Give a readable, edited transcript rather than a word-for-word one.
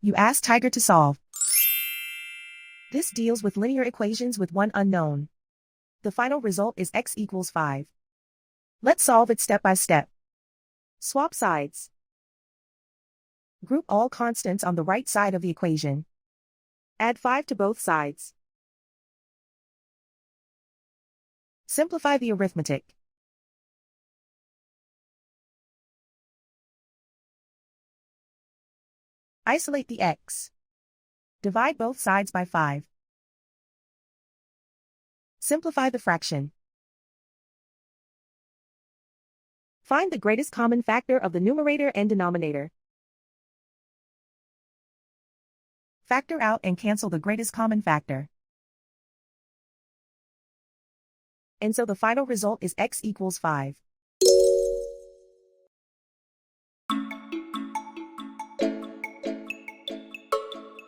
You ask Tiger to solve. This deals with linear equations with one unknown. The final result is x equals 5. Let's solve it step by step. Swap sides. Group all constants on the right side of the equation. Add 5 to both sides. Simplify the arithmetic. Isolate the x. Divide both sides by 5. Simplify the fraction. Find the greatest common factor of the numerator and denominator. Factor out and cancel the greatest common factor. And so the final result is x equals 5.